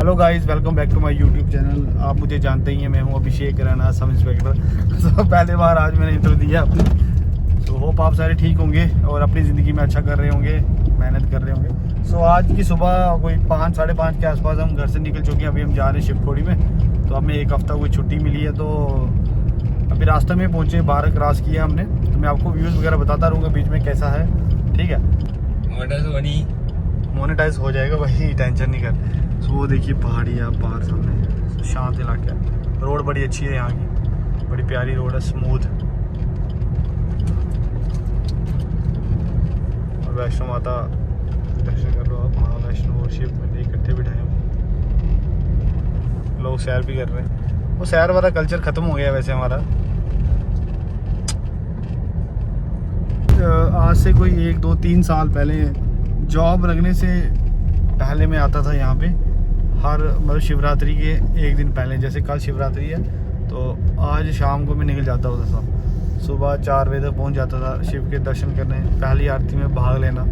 Hello guys, welcome back to my YouTube channel. आप मुझे जानते ही हैं, मैं हूं अभिषेक राणा, सब इंस्पेक्टर। तो पहले बार आज मैंने इंटरव्यू दिया अपनी। तो होप आप सारे ठीक होंगे और अपनी ज़िंदगी में अच्छा कर रहे होंगे, मेहनत कर रहे होंगे। सो आज की सुबह कोई 5 साढ़े 5 के आसपास हम घर से निकल चुके हैं। अभी हम जा रहे हैं शिवखोड़ी में। तो हमें एक हफ़्ता कोई छुट्टी मिली है, तो अभी रास्ते में पहुँचे, 12 क्रॉस किया हमने। तो मैं आपको व्यूज़ वगैरह बताता रहूँगा बीच में कैसा है, ठीक है। मोनेटाइज हो जाएगा भाई, टेंशन नहीं कर। तो वो देखिए पहाड़ियाँ बाहर सामने, शांत इलाका है। रोड बड़ी अच्छी है यहाँ की, बड़ी प्यारी रोड है, स्मूथ। और वैष्णो माता दर्शन कर लो आप। महावैष्णो और शिव मंदिर इकट्ठे बिठाए हैं, लोग सैर भी कर रहे हैं। वो सैर वाला कल्चर ख़त्म हो गया वैसे हमारा। आज से कोई 1 2 3 साल पहले जॉब लगने से पहले मैं आता था यहाँ पे। हर मतलब शिवरात्रि के एक दिन पहले, जैसे कल शिवरात्रि है तो आज शाम को मैं निकल जाता होता था। सुबह 4 बजे तक पहुँच जाता था शिव के दर्शन करने, पहली आरती में भाग लेना।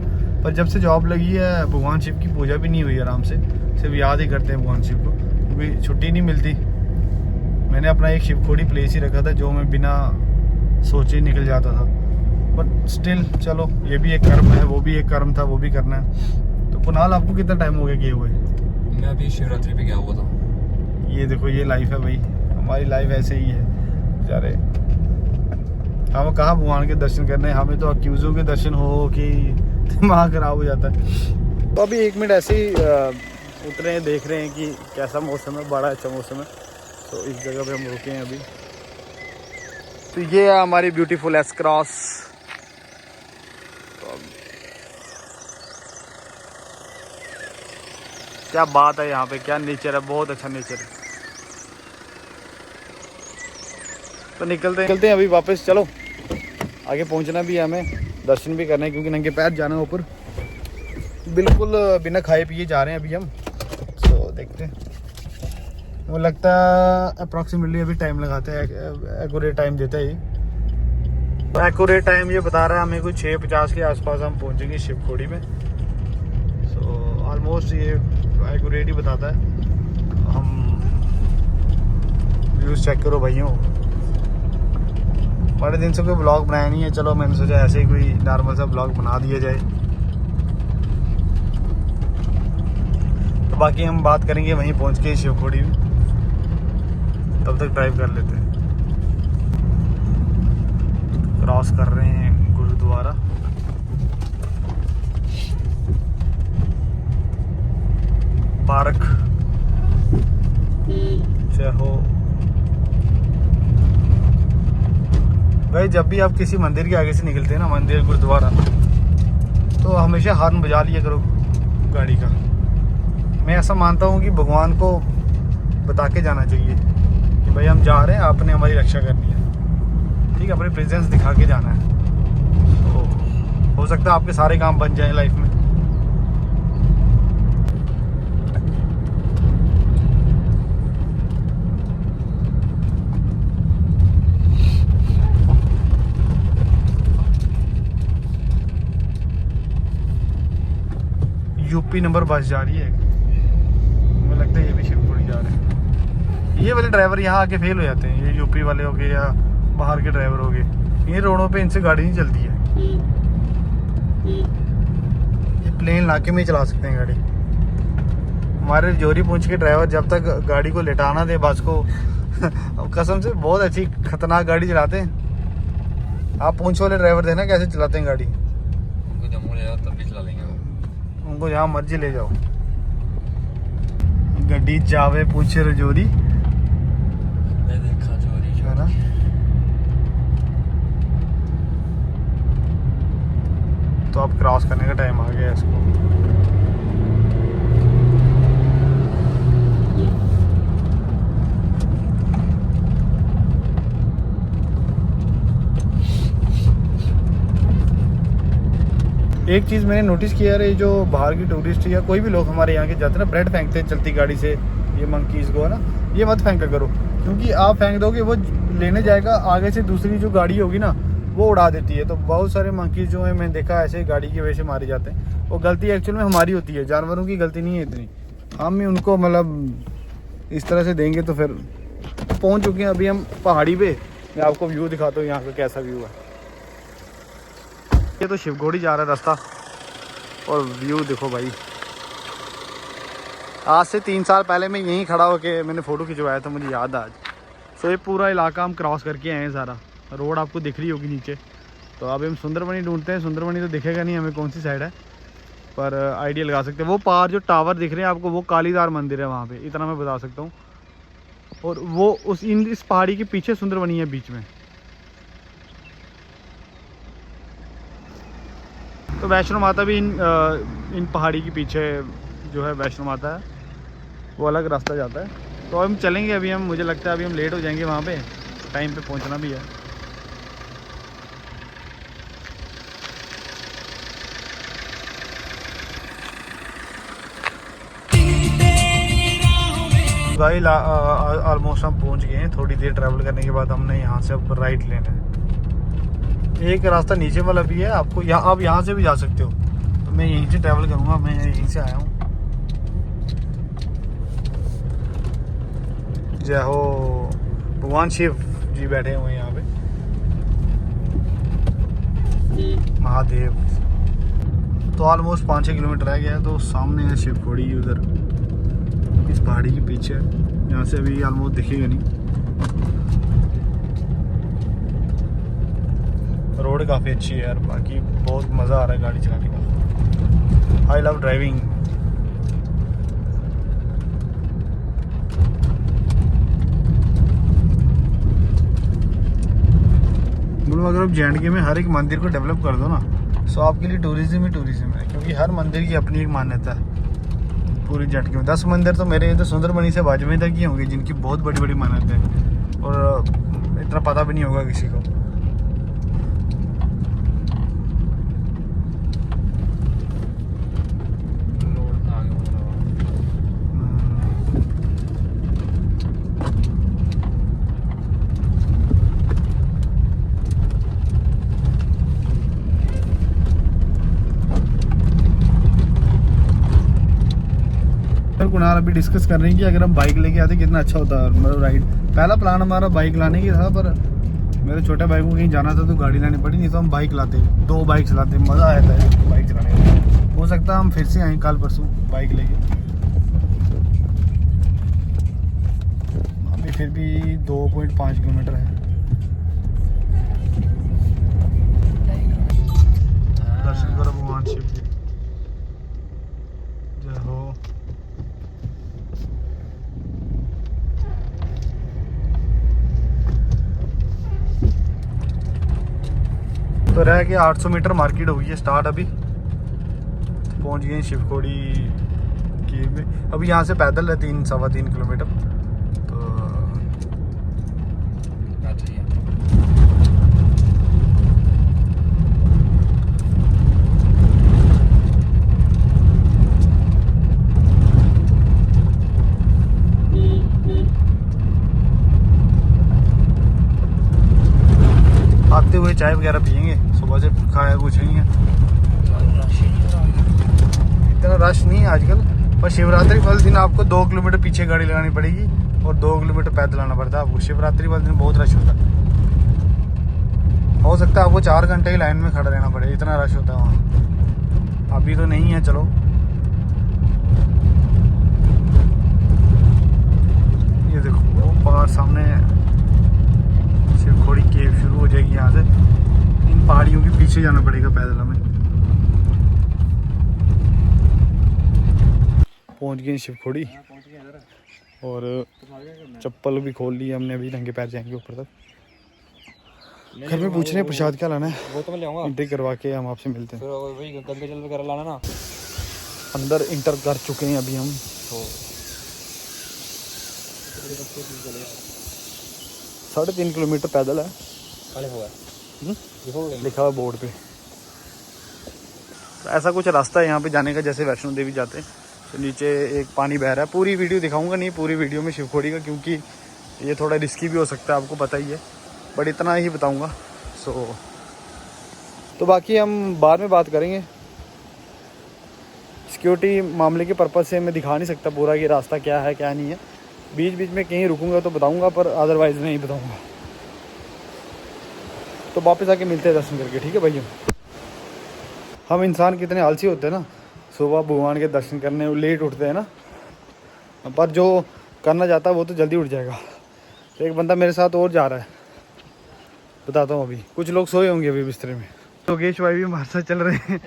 पर जब से जॉब लगी है, भगवान शिव की पूजा भी नहीं हुई आराम से, सिर्फ याद ही करते हैं भगवान शिव को, क्योंकि छुट्टी नहीं मिलती। मैंने अपना एक शिवखोड़ी प्लेस ही रखा था जो मैं बिना सोचे निकल जाता था। बट स्टिल चलो, ये भी एक कर्म है, वो भी एक कर्म था, वो भी करना है। तो कुणाल, आपको कितना टाइम हो गया गए हुए? मैं अभी शिवरात्रि पे गया हुआ था। ये देखो, ये लाइफ है भाई, हमारी लाइफ ऐसे ही है बेचारे। हम कहाँ भगवान के दर्शन करने, हमें तो अक्यूज़ों के दर्शन हो कि दिमाग खराब हो जाता है। तो अभी 1 मिनट ऐसे ही उतरे हैं, देख रहे हैं कि कैसा मौसम है। बड़ा अच्छा मौसम है। तो इस जगह पे हम रुके हैं अभी। तो ये है हमारी ब्यूटीफुल एस क्रॉस। क्या बात है यहाँ पे, क्या नेचर है, बहुत अच्छा नेचर है। तो निकलते हैं अभी वापस। चलो आगे पहुँचना भी है हमें, दर्शन भी करने हैं, क्योंकि नंगे पैर जाना है ऊपर। बिल्कुल बिना खाए पिए जा रहे हैं अभी हम। तो देखते हैं, वो लगता है अप्रॉक्सीमेटली अभी टाइम लगाते हैं, एक्यूरेट टाइम देता है ये। तो एक्यूरेट टाइम ये बता रहा है हमें, कुछ 6:50 के आसपास हम पहुँचेंगे शिवखोड़ी में। सो ऑलमोस्ट ये एक्यूरेट ही बताता है। हम व्यूज़ चेक करो भाइयों, बड़े दिन से कोई ब्लॉग बनाया नहीं है। चलो मैंने सोचा ऐसे ही कोई नॉर्मल सा ब्लॉग बना दिया जाए। तो बाकी हम बात करेंगे वहीं पहुंच के शिवखोड़ी में, तब तक ड्राइव कर लेते हैं। क्रॉस कर रहे हैं गुरुद्वारा। पार्क जय हो भाई। जब भी आप किसी मंदिर के आगे से निकलते हैं ना, मंदिर गुरुद्वारा, तो हमेशा हॉर्न बजा लिया करो गाड़ी का। मैं ऐसा मानता हूँ कि भगवान को बता के जाना चाहिए कि भाई हम जा रहे हैं, आपने हमारी रक्षा करनी है, ठीक है, अपनी प्रेजेंस दिखा के जाना है। तो हो सकता है आपके सारे काम बन जाएं लाइफ में। यूपी नंबर बस जा रही है, मुझे लगता है ये भी शिवखोड़ी जा रहे हैं। ये वाले ड्राइवर यहाँ आके फेल हो जाते हैं, ये यूपी वाले हो गए या बाहर के ड्राइवर हो गए। ये रोडों पे इनसे गाड़ी नहीं चलती है। ये प्लेन इलाके में ही चला सकते हैं गाड़ी। हमारे जोरी पूंछ के ड्राइवर जब तक गाड़ी को लेटाना दे बस को कसम से बहुत अच्छी खतरनाक गाड़ी चलाते हैं। आप पूंछ वाले ड्राइवर देना कैसे चलाते हैं गाड़ी, जम्मू ले जाओ तब भी चला लेंगे उनको जहाँ मर्जी ले जाओ। गड्डी जावे पूछे रजौरी, मैं देखा चोरी है ना। तो अब क्रॉस करने का टाइम आ गया इसको। एक चीज़ मैंने नोटिस किया है, जो बाहर की टूरिस्ट या कोई भी लोग हमारे यहाँ के जाते हैं ना, ब्रेड फेंकते हैं चलती गाड़ी से। ये मंकीज़ को है ना, ये मत फेंका करो, क्योंकि आप फेंक दोगे वो लेने जाएगा, आगे से दूसरी जो गाड़ी होगी ना वो उड़ा देती है। तो बहुत सारे मंकीज़ जो है मैंने देखा ऐसे गाड़ी की वजह से मारे जाते हैं। वो गलती एक्चुअल में हमारी होती है, जानवरों की गलती नहीं है इतनी। हम ही उनको मतलब इस तरह से देंगे तो फिर पहुंच चुके हैं अभी हम पहाड़ी पे। मैं आपको व्यू दिखाता हूँ यहाँ का कैसा व्यू है। ये तो शिवखोड़ी जा रहा है रास्ता और व्यू देखो भाई। आज से 3 साल पहले मैं यहीं खड़ा होकर मैंने फ़ोटो खिंचवाया था, मुझे याद है आज। सो ये पूरा इलाका हम क्रॉस करके आए हैं सारा। रोड आपको दिख रही होगी नीचे। तो अभी हम सुंदरबनी ढूंढते हैं। सुंदरबनी तो दिखेगा नहीं हमें कौन सी साइड है, पर आइडिया लगा सकते हैं। वो पार जो टावर दिख रहे हैं आपको वो कालीदार मंदिर है वहाँ पे, इतना मैं बता सकता हूँ। और वो इस पहाड़ी के पीछे सुंदरबनी है बीच में। तो वैष्णो माता भी इन पहाड़ी के पीछे जो है वैष्णो माता है, वो अलग रास्ता जाता है। तो हम चलेंगे अभी हम, मुझे लगता है अभी हम लेट हो जाएंगे वहाँ पे, टाइम पे पहुँचना भी है। भाई ऑलमोस्ट हम पहुँच गए हैं। थोड़ी देर ट्रैवल करने के बाद हमने यहाँ से अब राइट लेना है। एक रास्ता नीचे वाला भी है, आपको यहाँ आप यहाँ से भी जा सकते हो। तो मैं यहीं से ट्रैवल करूँगा, मैं यहीं से आया हूँ। जय हो, भगवान शिव जी बैठे हुए हैं यहाँ पे, महादेव। तो ऑलमोस्ट 5-6 किलोमीटर रह गया है। तो सामने है शिवखोड़ी, उधर इस पहाड़ी के पीछे। यहाँ से अभी ऑलमोस्ट दिखेगा नहीं। रोड काफ़ी अच्छी है यार, बाकी बहुत मज़ा आ रहा है गाड़ी चलाने का। I love driving. मतलब अगर आप जे.एंड.के में हर एक मंदिर को डेवलप कर दो ना, तो आपके लिए टूरिज्म ही टूरिज्म है। क्योंकि हर मंदिर की अपनी एक मान्यता है। पूरी जे.एंड.के में 10 मंदिर तो मेरे इधर सुंदरबनी से बाजू तक ही होंगे जिनकी बहुत बड़ी बड़ी मान्यता है, और इतना पता भी नहीं होगा किसी को। कुणाल अभी डिस्कस कर रहे हैं कि अगर हम बाइक लेके आते कितना अच्छा होता है, मतलब राइड। पहला प्लान हमारा बाइक लाने की था, पर मेरे छोटे भाई को कहीं जाना था तो गाड़ी लानी पड़ी, नहीं तो हम बाइक लाते, 2 बाइक चलाते, मज़ा आया था बाइक चलाने में। हो सकता है हम फिर से आएँ कल परसों बाइक लेके। अभी फिर भी 2.5 किलोमीटर है। दर्शन करो भगवान शिव जी। जय हो। तो रह गया 800 मीटर, मार्केट हो गई है स्टार्ट। अभी पहुंच गए शिवखोड़ी की में। अभी यहाँ से पैदल है 3-3.25 किलोमीटर। तो आते हुए चाय वगैरह पियेंगे, सुबह से खाया कुछ नहीं है। इतना रश नहीं है आजकल, पर शिवरात्रि वाले दिन आपको 2 किलोमीटर पीछे गाड़ी लगानी पड़ेगी और 2 किलोमीटर पैदल आना पड़ता है आपको। शिवरात्रि वाले दिन बहुत रश होता है। हो सकता है आपको 4 घंटे की लाइन में खड़ा रहना पड़े, इतना रश होता है वहाँ। अभी तो नहीं है। चलो ये देखो वो पहाड़ सामने, शिवखोड़ी केव शुरू हो जाएगी यहाँ से। इन पहाड़ियों के पीछे जाना पड़ेगा पैदल हमें। पहुँच गए शिवखोड़ी और चप्पल भी खोल ली हमने, अभी नंगे पैर जाएंगे ऊपर तक। घर में पूछ रहे हैं प्रसाद क्या लाना है, वो तो मैं ले आऊंगा। एंट्री करवा के हम आपसे मिलते हैं। फिर वही गंगा जल वगैरह लाना ना। अंदर इंटर कर चुके हैं अभी हम। तो 3.5 किलोमीटर पैदल है, लिखा हुआ बोर्ड पे। तो ऐसा कुछ रास्ता है यहाँ पे जाने का जैसे वैष्णो देवी जाते हैं। तो नीचे एक पानी बह रहा है। पूरी वीडियो दिखाऊंगा नहीं पूरी वीडियो में शिवखोड़ी का, क्योंकि ये थोड़ा रिस्की भी हो सकता है, आपको पता ही है, बट इतना ही बताऊंगा। तो बाकी हम बाद में बात करेंगे। सिक्योरिटी मामले के पर्पज़ से मैं दिखा नहीं सकता पूरा कि रास्ता क्या है क्या नहीं है। बीच बीच में कहीं रुकूंगा तो बताऊंगा, पर अदरवाइज़ नहीं बताऊंगा। तो वापस आके मिलते हैं दर्शन करके, ठीक है भैया। हम इंसान कितने आलसी होते हैं ना, सुबह भगवान के दर्शन करने लेट उठते हैं ना, पर जो करना चाहता है वो तो जल्दी उठ जाएगा। तो एक बंदा मेरे साथ और जा रहा है, बताता हूँ। अभी कुछ लोग सोए होंगे अभी बिस्तरे में। योगेश भाई भी हमारे साथ चल रहे हैं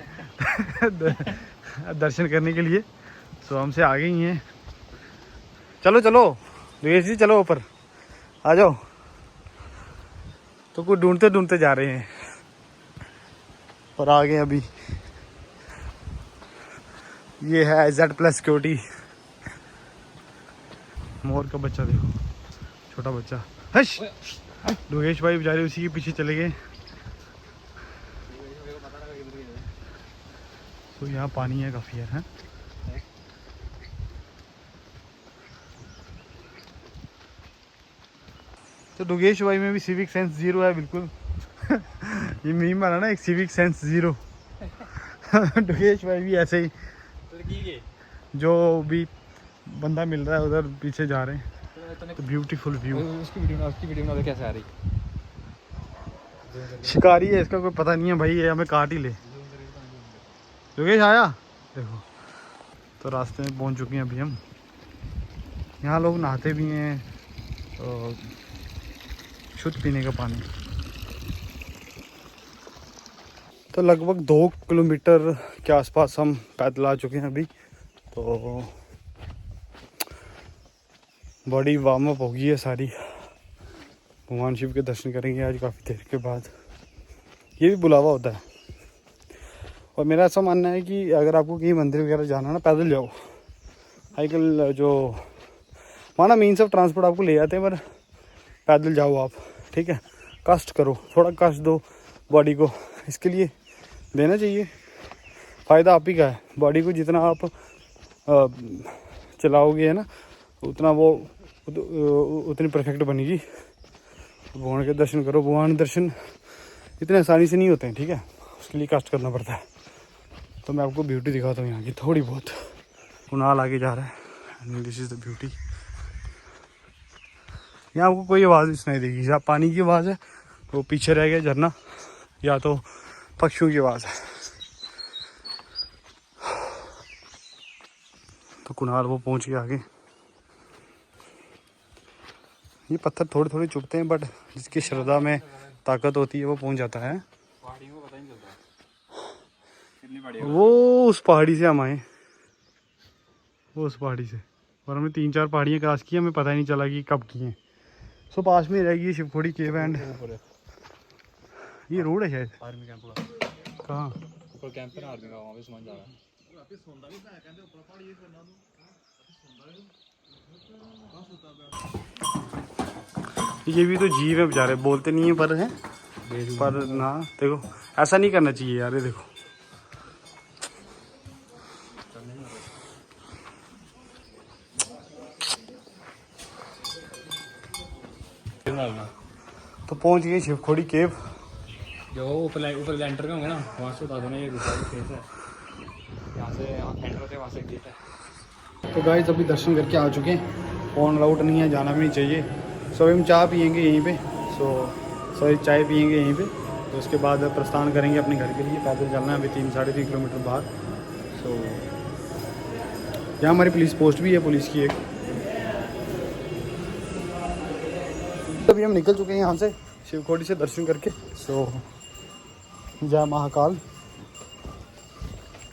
दर्शन करने के लिए। सो हमसे आगे ही हैं। चलो चलो योगेश जी, चलो ऊपर आ जाओ। तो कुछ ढूंढते ढूंढते जा रहे हैं और आगे अभी ये है Z+ सिक्योरिटी। मोर का बच्चा देखो, छोटा बच्चा। हश, योगेश भाई बेचारे उसी के पीछे चले गए। तो यहाँ पानी है काफ़ी यार, है। तो योगेश भाई में भी सिविक सेंस जीरो है बिल्कुल। ये मीम बना ना, एक सिविक सेंस जीरो। योगेश भाई भी ऐसे ही, जो भी बंदा मिल रहा है उधर पीछे जा रहे हैं। तो ब्यूटीफुल व्यू। उसकी वीडियो में कैसे आ रही? शिकारी है, इसका कोई पता नहीं है भाई, ये हमें काट ही ले। योगेश आया देखो। तो रास्ते में पहुंच चुके हैं अभी हम। यहाँ लोग नहाते भी हैं, तो शुद्ध पीने का पानी। तो लगभग 2 किलोमीटर के आसपास हम पैदल आ चुके हैं अभी। तो बॉडी वार्म अप हो गई है सारी। भगवान शिव के दर्शन करेंगे आज काफ़ी देर के बाद। ये भी बुलावा होता है। और मेरा ऐसा मानना है कि अगर आपको कहीं मंदिर वगैरह जाना है ना, पैदल जाओ। साइकिल जो माना मीन्स ऑफ ट्रांसपोर्ट आपको ले जाते हैं, पर पैदल जाओ आप, ठीक है। कष्ट करो, थोड़ा कष्ट दो बॉडी को, इसके लिए देना चाहिए। फ़ायदा आप ही का है। बॉडी को जितना आप चलाओगे है ना, उतना वो उतनी परफेक्ट बनेगी। भगवान के दर्शन करो। भगवान दर्शन इतने आसानी से नहीं होते हैं, ठीक है, उसके लिए कष्ट करना पड़ता है। तो मैं आपको ब्यूटी दिखाता हूँ यहाँ की थोड़ी बहुत। कुणाल आगे जा रहा है। This is the beauty. यहाँ आपको कोई आवाज़ नहीं सुनाई देगी। या पानी की आवाज़ है, वो पीछे रह गया झरना, या तो पक्षियों की आवाज़ है। तो कुणाल वो पहुँच गया आगे। ये पत्थर थोड़े थोड़े चुभते हैं, बट जिसकी श्रद्धा में ताकत होती है वो पहुँच जाता है। पहाड़ियों को पता ही नहीं चलता कितनी पहाड़ी है। वो उस पहाड़ी से हम आए, वो उस पहाड़ी से, और हमने 3-4 पहाड़ियाँ क्रॉस की, हमें पता ही नहीं चला कि कब की हैं। सो पास में रहेगी शिवखोड़ी केव एंड ये रोड है शायद आर्मी कैंप का। कहाँ? ऊपर कैंप है ना आर्मी का, वहाँ पे समझ जा रहा है। ये भी तो जीव है बेचारे, बोलते नहीं है पर हैं, पर ना देखो ऐसा नहीं करना चाहिए यार। ये देखो तो पहुंच गए शिवखोड़ी केव। जो ऊपर लेंटर में होंगे ना, वहाँ से बता दो ना, ये दूसरा फेस है। यहाँ से एंटर होते हैं, वहाँ से गेट है। तो गाइस अभी दर्शन करके आ चुके हैं। फोन अलाउड नहीं है, जाना भी नहीं चाहिए। सो हम चाय पियेंगे यहीं पे। सॉरी चाय पियेंगे यहीं पे। तो उसके बाद प्रस्थान करेंगे अपने घर के लिए। पैदल चलना है अभी 3-3.5 किलोमीटर बाहर। सो यहाँ हमारी पुलिस पोस्ट भी है, पुलिस की एक। अभी हम निकल चुके हैं यहाँ से शिवखोड़ी से दर्शन करके। सो जय महाकाल।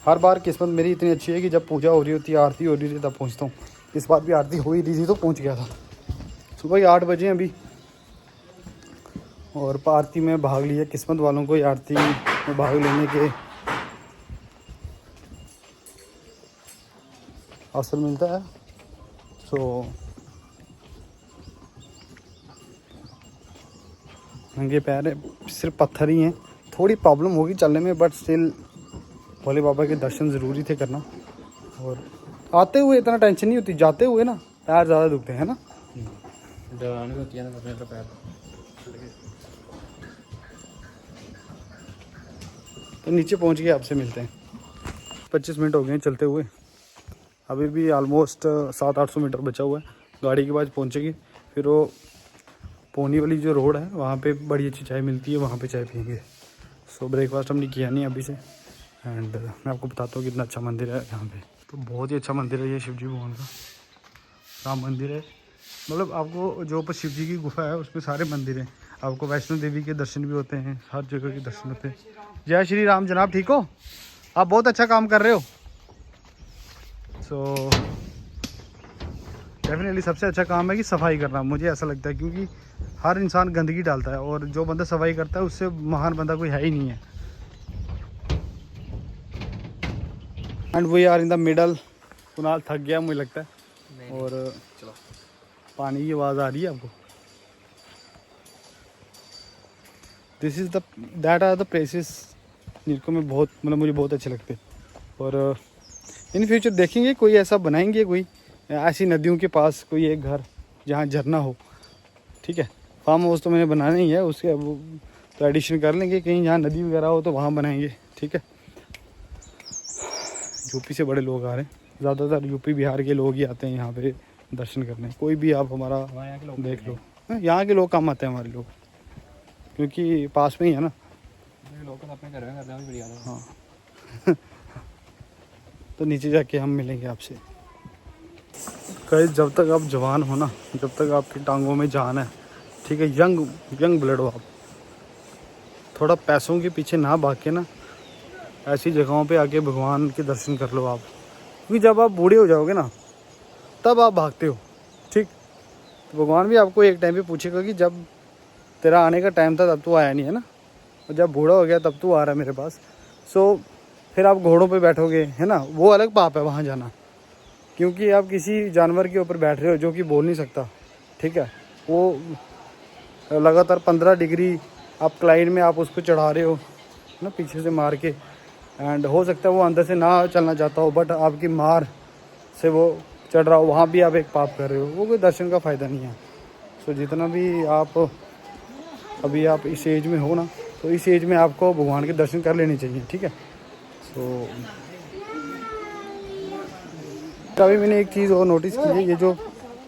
हर बार किस्मत मेरी इतनी अच्छी है कि जब पूजा हो रही होती है, आरती हो रही थी, तब पहुँचता हूँ। इस बार भी आरती हो ही रही थी तो पहुँच गया था। सुबह 8 बजे अभी, और आरती में भाग लिया। किस्मत वालों को आरती में भाग लेने के अवसर मिलता है। सो नंगे पैर है, सिर्फ पत्थर ही हैं। थोड़ी प्रॉब्लम होगी चलने में, बट स्टिल भोले बाबा के दर्शन ज़रूरी थे करना। और आते हुए इतना टेंशन नहीं होती, जाते हुए ना पैर ज़्यादा दुखते हैं ना। डराने होती है ना अपने पैर। तो नीचे पहुंच गए, आपसे मिलते हैं। 20-25 मिनट हो गए हैं चलते हुए। अभी भी ऑलमोस्ट 700-800 मीटर बचा हुआ है, गाड़ी के पास पहुँचेगी। फिर वो पोनी वाली जो रोड है वहाँ पे बड़ी अच्छी चाय मिलती है, वहाँ पे चाय पियेंगे। सो ब्रेकफास्ट हमने किया नहीं अभी से। एंड मैं आपको बताता हूँ कितना अच्छा मंदिर है यहाँ पे। तो बहुत ही अच्छा मंदिर है ये शिव जी भगवान का, राम मंदिर है। मतलब आपको जो ऊपर शिव जी की गुफा है उसमें सारे मंदिर हैं। आपको वैष्णो देवी के दर्शन भी होते हैं, हर जगह के दर्शन होते हैं। जय श्री राम जनाब, ठीक हो? आप बहुत अच्छा काम कर रहे हो। सो डेफिनेटली सबसे अच्छा काम है कि सफाई करना, मुझे ऐसा लगता है, क्योंकि हर इंसान गंदगी डालता है और जो बंदा सफाई करता है उससे महान बंदा कोई है ही नहीं है। And we are in the middle. Kunal थक गया मुझे लगता है। और चलो, पानी की आवाज़ आ रही है आपको? This is that are the places जिनको मैं बहुत मतलब मुझे बहुत अच्छे लगते हैं। और इन फ्यूचर देखेंगे कोई ऐसा बनाएंगे, कोई ऐसी नदियों के पास कोई एक घर जहाँ झरना हो, ठीक है। फार्म हाउस तो मैंने बनाना ही है, उसके वो तो एडिशन कर लेंगे, कहीं जहाँ नदी वगैरह हो तो वहाँ बनाएंगे, ठीक है। यूपी से बड़े लोग आ रहे हैं, ज़्यादातर यूपी बिहार के लोग ही आते हैं यहाँ पे दर्शन करने। कोई भी आप हमारा देख लो, यहाँ के लोग कम आते हैं हमारे लोग, क्योंकि पास में ही है ना। लोग अपने घर में करते हैं बढ़िया। हाँ तो नीचे जाके हम मिलेंगे आपसे। गाइस जब तक आप जवान हो ना, जब तक आपकी टांगों में जान है, ठीक है, यंग ब्लड हो आप, थोड़ा पैसों के पीछे ना भाग के ना ऐसी जगहों पे आके भगवान के दर्शन कर लो आप। क्योंकि जब आप बूढ़े हो जाओगे ना तब आप भागते हो, ठीक। तो भगवान भी आपको एक टाइम पे पूछेगा कि जब तेरा आने का टाइम था तब तू आया नहीं है ना, और जब बूढ़ा हो गया तब तू आ रहा है मेरे पास। सो फिर आप घोड़ों पे बैठोगे, है ना, वो अलग पाप है वहाँ जाना, क्योंकि आप किसी जानवर के ऊपर बैठ रहे हो जो कि बोल नहीं सकता, ठीक है। वो लगातार 15 डिग्री आप क्लाइंट में आप उसको चढ़ा रहे हो ना, पीछे से मार के। एंड हो सकता है वो अंदर से ना चलना चाहता हो, बट आपकी मार से वो चढ़ रहा हो, वहाँ भी आप एक पाप कर रहे हो, वो कोई दर्शन का फ़ायदा नहीं है। सो जितना भी आप अभी आप इस एज में हो ना, तो इस एज में आपको भगवान के दर्शन कर लेने चाहिए, ठीक है। सो अभी मैंने एक चीज़ और नोटिस की है,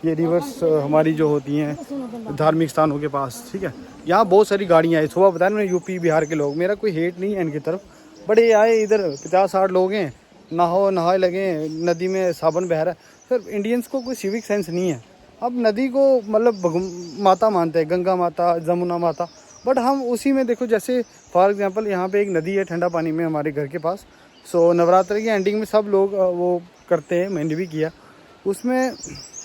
ये रिवर्स हमारी जो होती हैं धार्मिक स्थानों के पास, ठीक है, यहाँ बहुत सारी गाड़ियाँ हैं। सुबह बताया मैंने यूपी बिहार के लोग, मेरा कोई हेट नहीं है इनकी तरफ, बट ये आए इधर 50-60 लोग हैं, नहाए लगे, नदी में साबन बह रहा है। सर इंडियंस को कोई सिविक सेंस नहीं है। अब नदी को मतलब माता मानते हैं, गंगा माता, जमुना माता, बट हम उसी में देखो, जैसे फॉर एग्जांपल यहाँ पे एक नदी है ठंडा पानी में हमारे घर के पास। सो नवरात्रि की एंडिंग में सब लोग वो करते हैं, मैंने भी किया, उसमें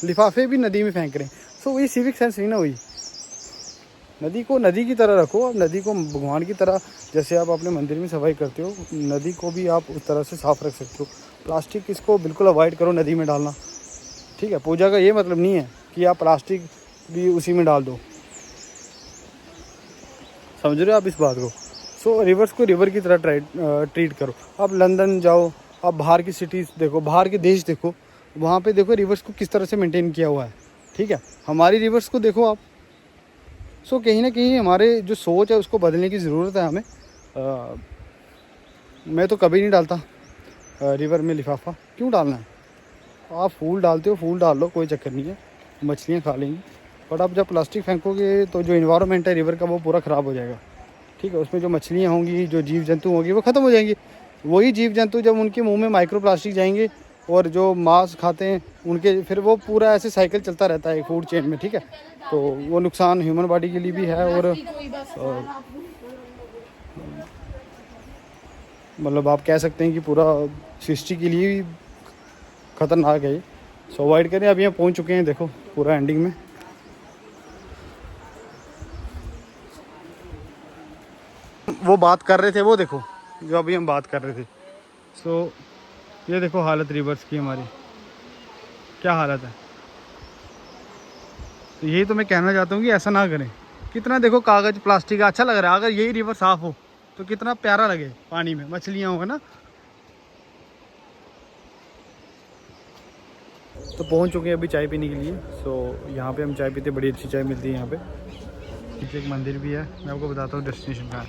लिफाफे भी नदी में फेंक रहे हैं। सो वही सिविक सेंस नहीं ना हुई। नदी को नदी की तरह रखो, अब नदी को भगवान की तरह, जैसे आप अपने मंदिर में सफाई करते हो, नदी को भी आप उस तरह से साफ़ रख सकते हो। प्लास्टिक इसको बिल्कुल अवॉइड करो नदी में डालना, ठीक है। पूजा का ये मतलब नहीं है कि आप प्लास्टिक भी उसी में डाल दो, समझ रहे हो आप इस बात को। सो रिवर्स को रिवर की तरह ट्रीट करो। आप लंदन जाओ, आप बाहर की सिटीज़ देखो, बाहर के देश देखो, वहाँ पे देखो रिवर्स को किस तरह से मेंटेन किया हुआ है, ठीक है। हमारी रिवर्स को देखो आप। सो कहीं ना कहीं हमारे जो सोच है उसको बदलने की ज़रूरत है हमें। मैं तो कभी नहीं डालता रिवर में लिफाफा, क्यों डालना है। आप फूल डालते हो, फूल डाल लो, कोई चक्कर नहीं है, मछलियाँ खा लेंगी। बट आप जब प्लास्टिक फेंकोगे तो जो इन्वायरमेंट है रिवर का वो पूरा ख़राब हो जाएगा, ठीक है। उसमें जो मछलियाँ होंगी, जो जीव जंतु होंगे वो ख़त्म हो जाएंगे। वही जीव जंतु जब उनके मुंह में माइक्रो प्लास्टिक जाएंगे और जो मांस खाते हैं उनके, फिर वो पूरा ऐसे साइकिल चलता रहता है फूड चेन में, ठीक है। तो वो नुकसान ह्यूमन बॉडी के लिए भी है, और मतलब आप कह सकते हैं कि पूरा सृष्टि के लिए ख़तरनाक है ये। सो अवॉइड करें। अभी यहाँ पहुँच चुके हैं, देखो पूरा एंडिंग में। वो बात कर रहे थे, वो देखो जो अभी हम बात कर रहे थे। सो ये देखो हालत रिवर्स की हमारी, क्या हालत है। तो यही तो मैं कहना चाहता हूँ कि ऐसा ना करें। कितना देखो कागज़ प्लास्टिक अच्छा लग रहा है, अगर यही रिवर साफ़ हो तो कितना प्यारा लगे, पानी में मछलियाँ हो, है ना। तो पहुँच चुके हैं अभी चाय पीने के लिए। सो यहाँ पे हम चाय पीते, बड़ी अच्छी चाय मिलती है यहाँ पे। पीछे एक मंदिर भी है, मैं आपको बताता हूँ डेस्टिनेशन का।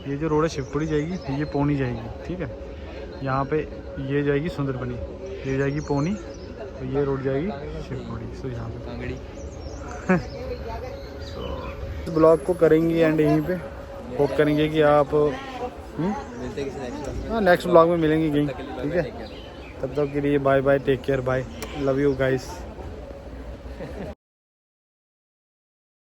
ये जो रोड है शिवपुरी जाएगी, फिर ये पौनी जाएगी, ठीक है। यहाँ पे ये जाएगी सुंदरबनी, ये जाएगी पौनी, तो ये रोड जाएगी शिवपुरी। सो यहाँ पे इस ब्लॉग को करेंगे एंड यहीं पे होप करेंगे कि आप हाँ नेक्स्ट ब्लॉग में मिलेंगे कहीं, ठीक है। तब तक के लिए bye bye, take care, bye, love you guys.